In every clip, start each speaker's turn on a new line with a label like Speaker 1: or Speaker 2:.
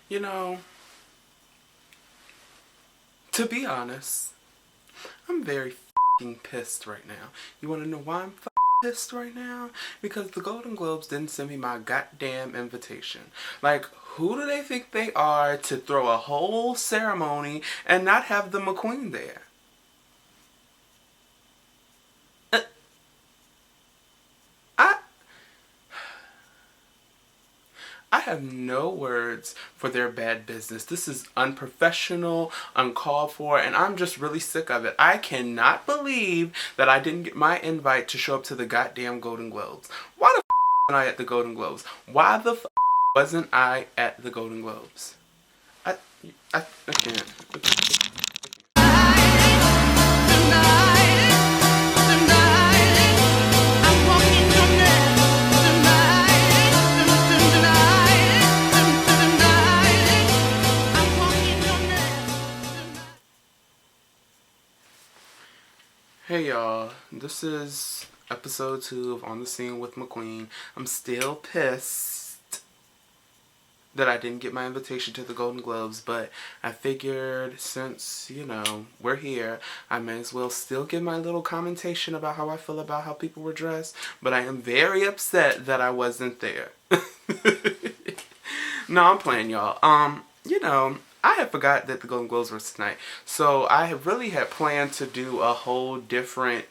Speaker 1: You know, to be honest, I'm very f***ing pissed right now. You want to know why I'm pissed right now? Because the Golden Globes didn't send me my goddamn invitation. Like, who do they think they are to throw a whole ceremony and not have the McQueen there? Uh, I I have no words for their bad business. This is unprofessional, uncalled for, and I'm just really sick of it. I cannot believe that I didn't get my invite to show up to the goddamn Golden Globes. Why the wasn't I at the Golden Globes? Why the wasn't I at the Golden Globes? I, I can't. Hey y'all, this is episode 2 of On the Scene with McQueen. I'm still pissed that I didn't get my invitation to the Golden Globes, but I figured since, we're here, I may as well still give my little commentation about how I feel about how people were dressed, but I am very upset that I wasn't there. No, I'm playing, y'all. I had forgot that the Golden Globes were tonight. So I really had planned to do a whole different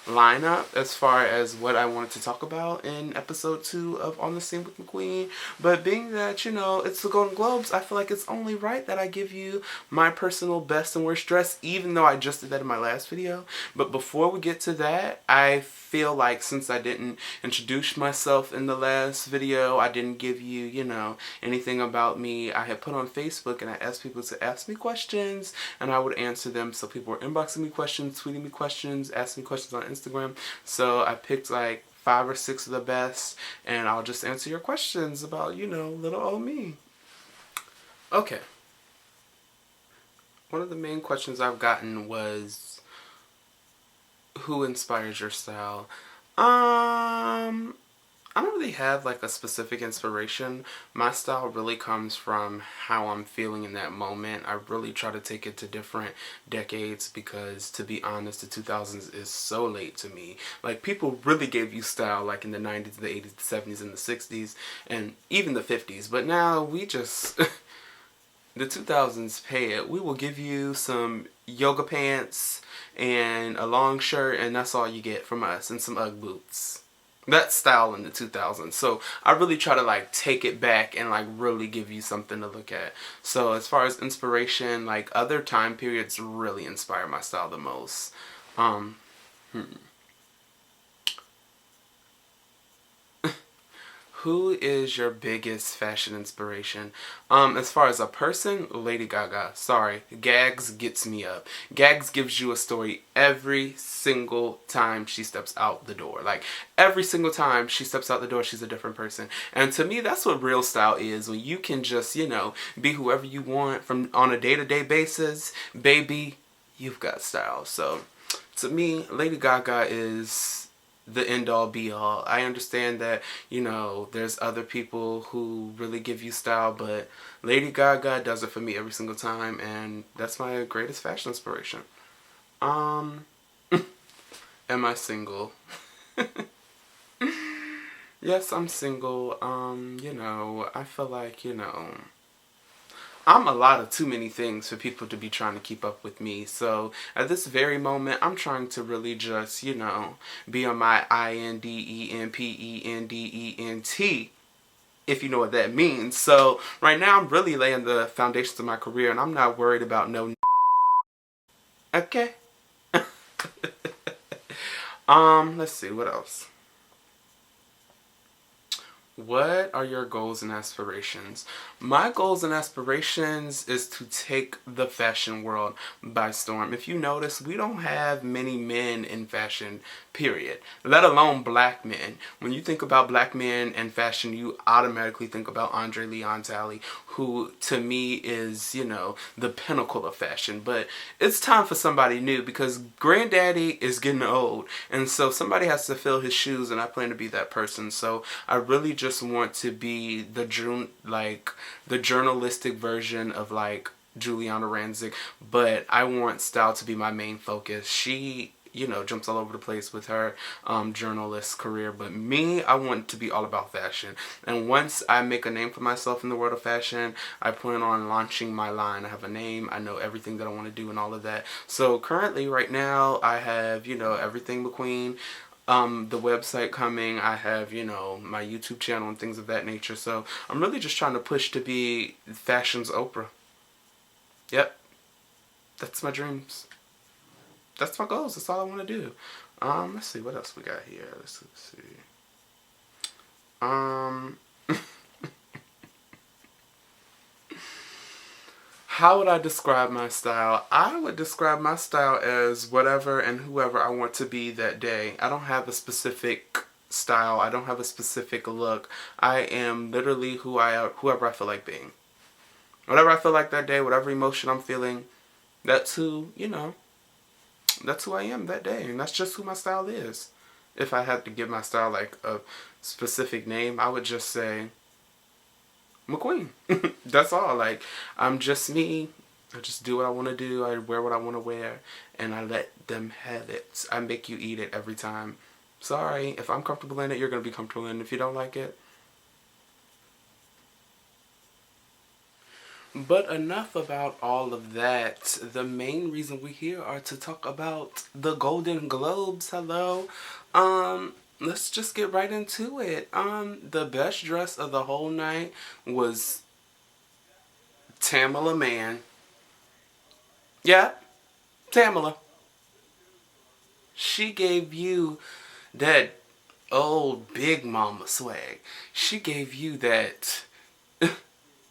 Speaker 1: lineup as far as what I wanted to talk about in episode 2 of On the Scene with McQueen. But being that, it's the Golden Globes, I feel like it's only right that I give you my personal best and worst dress, even though I just did that in my last video. But before we get to that, I feel like since I didn't introduce myself in the last video, I didn't give you, anything about me. I had put on Facebook and I asked people to ask me questions and I would answer them. So people were inboxing me questions, tweeting me questions, asking me questions on Instagram. So I picked like 5 or 6 of the best and I'll just answer your questions about, little old me. Okay. One of the main questions I've gotten was, who inspires your style? I don't really have like a specific inspiration. My style really comes from how I'm feeling in that moment. I really try to take it to different decades because, to be honest, the 2000s is so late to me. Like, people really gave you style like in the 90s, the 80s, the 70s, and the 60s, and even the 50s. But now we just... the 2000s pay it. We will give you some yoga pants and a long shirt, and that's all you get from us, and some Ugg boots. That's style in the 2000s. So I really try to like take it back and like really give you something to look at. So as far as inspiration, like other time periods really inspire my style the most. Who is your biggest fashion inspiration? As far as a person, Lady Gaga. Sorry, Gags gets me up. Gags gives you a story every single time she steps out the door. Like, every single time she steps out the door, she's a different person. And to me, that's what real style is. When you can just, be whoever you want from on a day-to-day basis, baby, you've got style. So, to me, Lady Gaga is the end all be all. I understand that, there's other people who really give you style, but Lady Gaga does it for me every single time, and that's my greatest fashion inspiration. Am I single? Yes, I'm single. I feel like, I'm a lot of too many things for people to be trying to keep up with me. So at this very moment, I'm trying to really just, be on my INDEMPENDENT, if you know what that means. So right now, I'm really laying the foundations of my career, and I'm not worried about no. Okay. Let's see, what else? What are your goals and aspirations? My goals and aspirations is to take the fashion world by storm. If you notice, we don't have many men in fashion, period. Let alone black men. When you think about black men and fashion, you automatically think about Andre Leon Talley, who to me is, the pinnacle of fashion. But it's time for somebody new because Granddaddy is getting old. And so somebody has to fill his shoes, and I plan to be that person. So I really just want to be the journalistic version of like Giuliana Rancic, but I want style to be my main focus. She, you know, jumps all over the place with her journalist career, but me, I want to be all about fashion. And once I make a name for myself in the world of fashion, I plan on launching my line. I have a name, I know everything that I want to do and all of that. So currently, right now, I have, you know, Everything McQueen, the website coming. I have, you know, my YouTube channel and things of that nature. So I'm really just trying to push to be fashion's Oprah. Yep, that's my dreams. That's my goals. That's all I want to do. Let's see what else we got here. Let's see. How would I describe my style? I would describe my style as whatever and whoever I want to be that day. I don't have a specific style. I don't have a specific look. I am literally whoever I feel like being. Whatever I feel like that day, whatever emotion I'm feeling, that's who, you know, that's who I am that day. And that's just who my style is. If I had to give my style like a specific name, I would just say McQueen. That's all. Like, I'm just me. I just do what I want to do. I wear what I want to wear. And I let them have it. I make you eat it every time. Sorry. If I'm comfortable in it, you're going to be comfortable in it. If you don't like it. But enough about all of that. The main reason we're here are to talk about the Golden Globes. Hello. Let's just get right into it. The best dress of the whole night was Tamela Mann. Yeah, Tamela. She gave you that old Big Mama swag. She gave you that,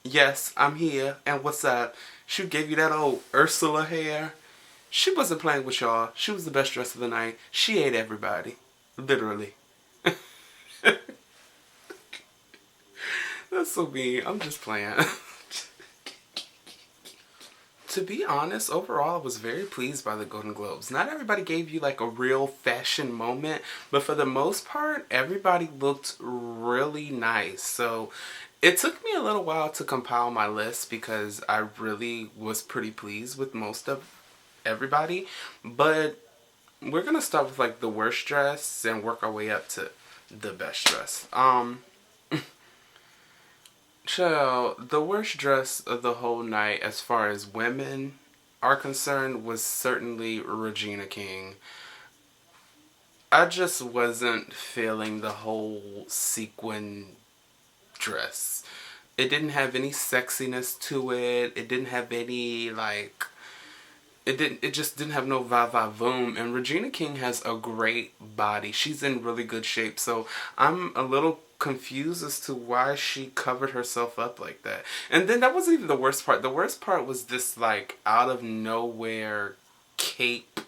Speaker 1: yes, I'm here, and what's up? She gave you that old Ursula hair. She wasn't playing with y'all. She was the best dress of the night. She ate everybody. Literally. That's so mean. I'm just playing. To be honest, overall, I was very pleased by the Golden Globes. Not everybody gave you like a real fashion moment, but for the most part, everybody looked really nice. So it took me a little while to compile my list because I really was pretty pleased with most of everybody. But we're going to start with like the worst dress and work our way up to the best dress. Child, the worst dress of the whole night as far as women are concerned was certainly Regina King. I just wasn't feeling the whole sequin dress. It didn't have any sexiness to it. It didn't have any like it just didn't have no va-va-voom. And Regina King has a great body. She's in really good shape. So I'm a little confused as to why she covered herself up like that. And then that wasn't even the worst part. The worst part was this like out of nowhere cape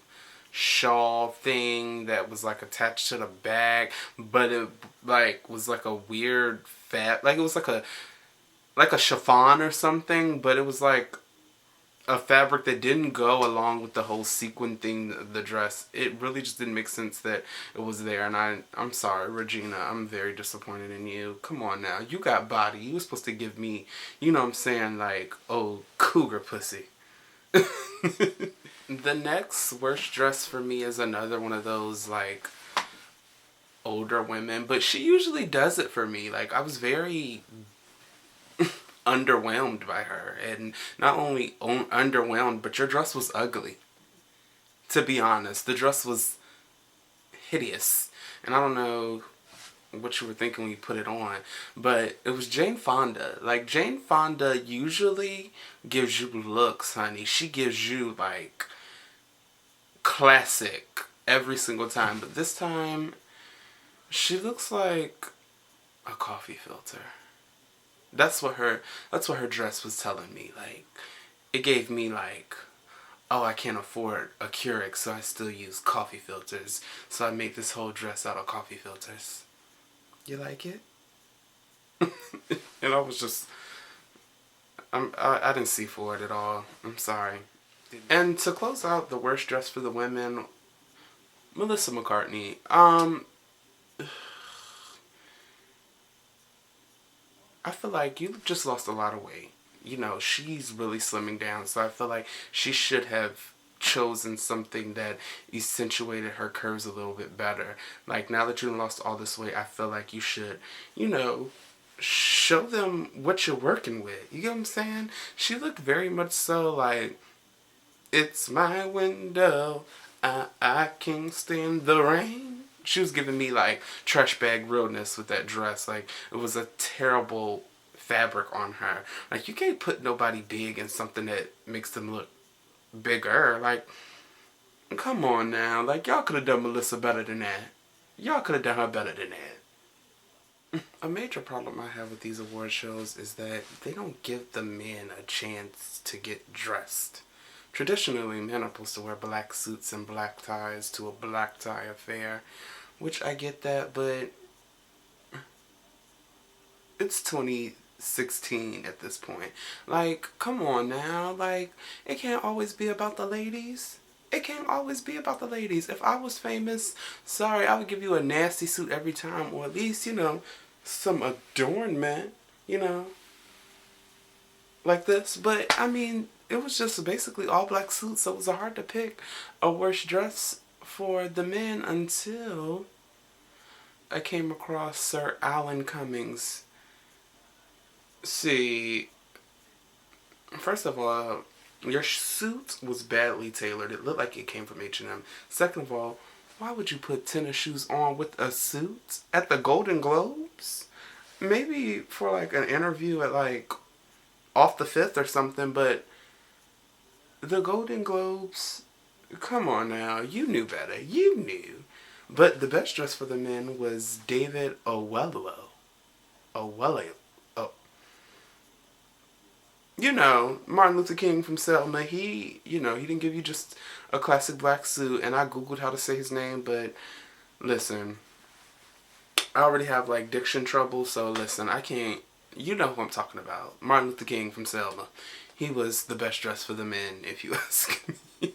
Speaker 1: shawl thing that was like attached to the back, but it like was like a weird like it was like a chiffon or something, but it was like a fabric that didn't go along with the whole sequin thing, the dress. It really just didn't make sense that it was there. And I'm sorry, Regina. I'm very disappointed in you. Come on now. You got body. You were supposed to give me, you know what I'm saying, like, oh, cougar pussy. The next worst dress for me is another one of those, like, older women. But she usually does it for me. Like, I was very underwhelmed by her, and not only underwhelmed, but your dress was ugly. To be honest, the dress was hideous, and I don't know what you were thinking when you put it on, but it was Jane Fonda. Like, Jane Fonda usually gives you looks, honey. She gives you like classic every single time, but this time she looks like a coffee filter. That's what her dress was telling me. Like, it gave me like, oh, I can't afford a Keurig, so I still use coffee filters. So I make this whole dress out of coffee filters. You like it? And I was just, I didn't see for it at all. I'm sorry. And to close out the worst dress for the women, Melissa McCartney. I feel like you just lost a lot of weight. You know, she's really slimming down, so I feel like she should have chosen something that accentuated her curves a little bit better. Like, now that you lost all this weight, I feel like you should, you know, show them what you're working with. You get what I'm saying? She looked very much so like, it's my window, I can't stand the rain. She was giving me like trash bag realness with that dress. Like, it was a terrible fabric on her. Like, you can't put nobody big in something that makes them look bigger. Like, come on now. Like, y'all could have done Melissa better than that. Y'all could have done her better than that. A major problem I have with these award shows is that they don't give the men a chance to get dressed. Traditionally, men are supposed to wear black suits and black ties to a black tie affair, which I get that, but it's 2016 at this point. Like, come on now. Like, it can't always be about the ladies. It can't always be about the ladies. If I was famous, sorry, I would give you a nasty suit every time, or at least, you know, some adornment, you know, like this. But, I mean, it was just basically all black suits, so it was hard to pick a worse dress for the men until I came across Sir Alan Cummings. See, first of all, your suit was badly tailored. It looked like it came from H&M. Second of all, why would you put tennis shoes on with a suit at the Golden Globes? Maybe for like an interview at like Off the Fifth or something, but the Golden Globes, come on now, you knew better. You knew. But the best dress for the men was David Oyelowo. You know, Martin Luther King from Selma, he didn't give you just a classic black suit, and I googled how to say his name, but listen, I already have like diction trouble, so listen, I can't, you know who I'm talking about. Martin Luther King from Selma. He was the best dress for the men, if you ask me.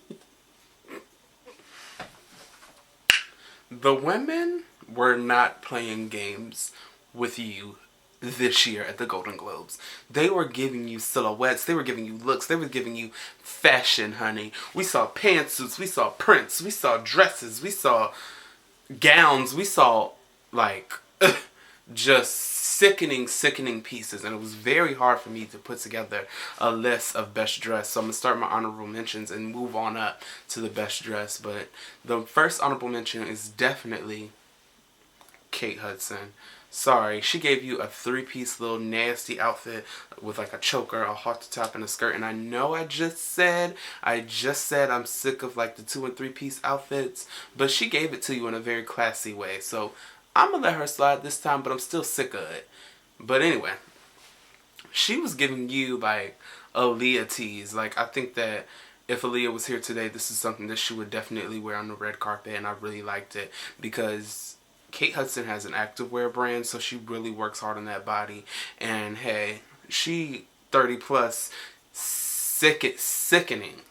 Speaker 1: The women were not playing games with you this year at the Golden Globes. They were giving you silhouettes. They were giving you looks. They were giving you fashion, honey. We saw pantsuits. We saw prints. We saw dresses. We saw gowns. We saw, like, just sickening pieces. And it was very hard for me to put together a list of best dress. So I'm going to start my honorable mentions and move on up to the best dress. But the first honorable mention is definitely Kate Hudson. Sorry, she gave you a three-piece little nasty outfit with like a choker, a halter top, and a skirt. And I know I just said I'm sick of like the 2 and 3 piece outfits, but she gave it to you in a very classy way. So I'm gonna let her slide this time, but I'm still sick of it. But anyway, she was giving you like Aaliyah tease. Like, I think that if Aaliyah was here today, this is something that she would definitely wear on the red carpet, and I really liked it because Kate Hudson has an activewear brand, so she really works hard on that body. And hey, she 30 plus, sickening,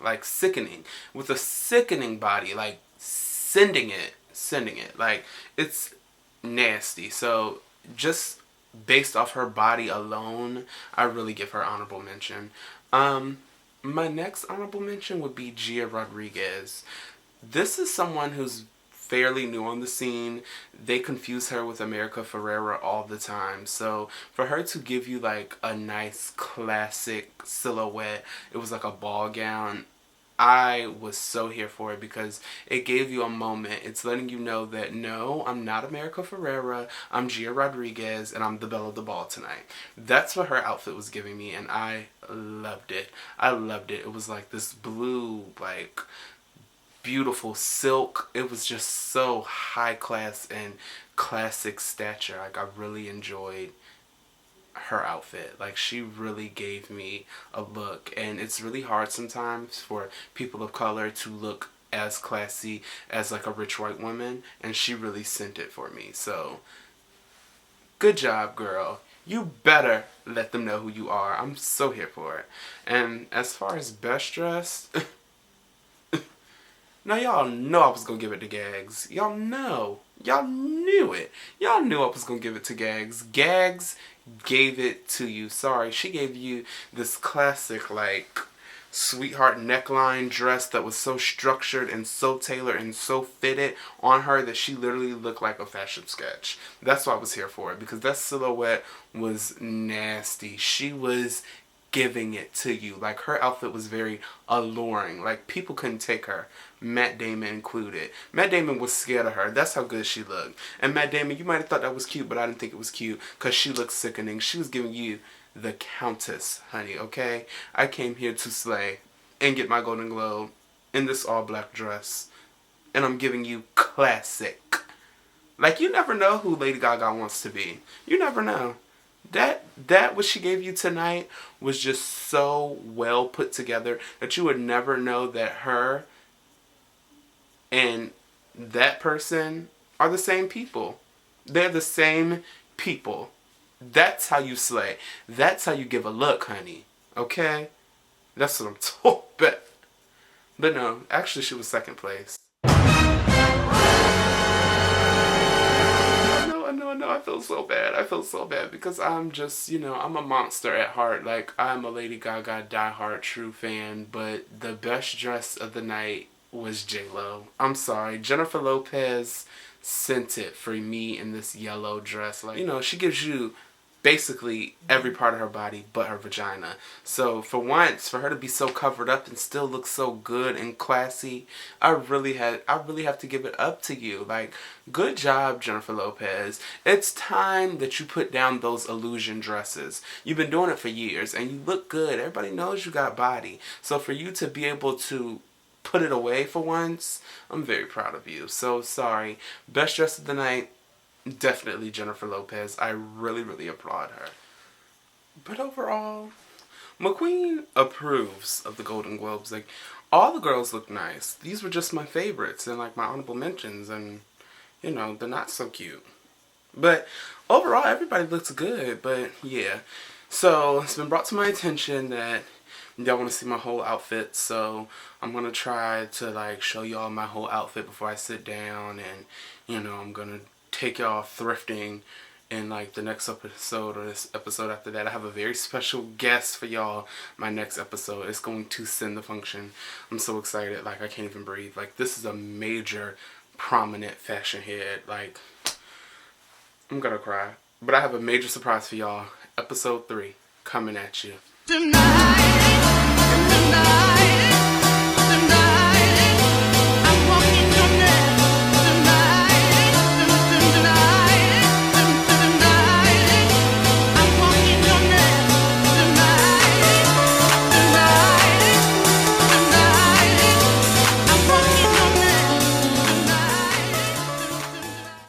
Speaker 1: with a sickening body, like sending it, like it's nasty. So just based off her body alone, I really give her honorable mention. My next honorable mention would be Gia Rodriguez. This is someone who's fairly new on the scene. They confuse her with America Ferrera all the time. So for her to give you like a nice classic silhouette, it was like a ball gown, I was so here for it because it gave you a moment. It's letting you know that no, I'm not America Ferrera, I'm Gia Rodriguez, and I'm the belle of the ball tonight. That's what her outfit was giving me, and I loved it. It was like this blue, like, beautiful silk. It was just so high class and classic stature. Like, I really enjoyed her outfit. Like, she really gave me a look, and it's really hard sometimes for people of color to look as classy as like a rich white woman, and she really sent it for me. So good job, girl. You better let them know who you are. I'm so here for it. And as far as best dressed, now, y'all know I was going to give it to Gags. Y'all know. Y'all knew it. Y'all knew I was going to give it to Gags. Gags gave it to you. Sorry, she gave you this classic, like, sweetheart neckline dress that was so structured and so tailored and so fitted on her that she literally looked like a fashion sketch. That's why I was here for it, because that silhouette was nasty. She was giving it to you. Like, her outfit was very alluring. Like, people couldn't take her, Matt Damon included. Matt Damon was scared of her. That's how good she looked. And Matt Damon, you might have thought that was cute, but I didn't think it was cute because she looked sickening. She was giving you the Countess, honey, okay? I came here to slay and get my Golden Globe in this all-black dress. And I'm giving you classic. Like, you never know who Lady Gaga wants to be. You never know. That what she gave you tonight was just so well put together that you would never know that her and that person are the same people. They're the same people. That's how you slay. That's how you give a look, honey. Okay? That's what I'm told. But no, actually she was second place. No, I feel so bad. I feel so bad because I'm just, I'm a monster at heart. Like, I'm a Lady Gaga diehard true fan, but the best dress of the night was J-Lo. I'm sorry. Jennifer Lopez sent it for me in this yellow dress. Like, she gives you basically every part of her body but her vagina. So for once, for her to be so covered up and still look so good and classy, I really have to give it up to you. Like, good job, Jennifer Lopez. It's time that you put down those illusion dresses. You've been doing it for years and you look good. Everybody knows you got body. So for you to be able to put it away for once, I'm very proud of you. So sorry. Best dress of the night, definitely Jennifer Lopez. I really, really applaud her. But overall, McQueen approves of the Golden Globes. Like, all the girls look nice. These were just my favorites and like my honorable mentions, and they're not so cute. But overall, everybody looks good. But yeah, so it's been brought to my attention that y'all want to see my whole outfit, so I'm gonna try to like show y'all my whole outfit before I sit down, and I'm gonna take y'all thrifting in like the next episode or this episode after that. I have a very special guest for y'all. My next episode is going to send the function. I'm so excited, like I can't even breathe. Like, this is a major prominent fashion head. Like, I'm gonna cry. But I have a major surprise for y'all. Episode 3 coming at you tonight.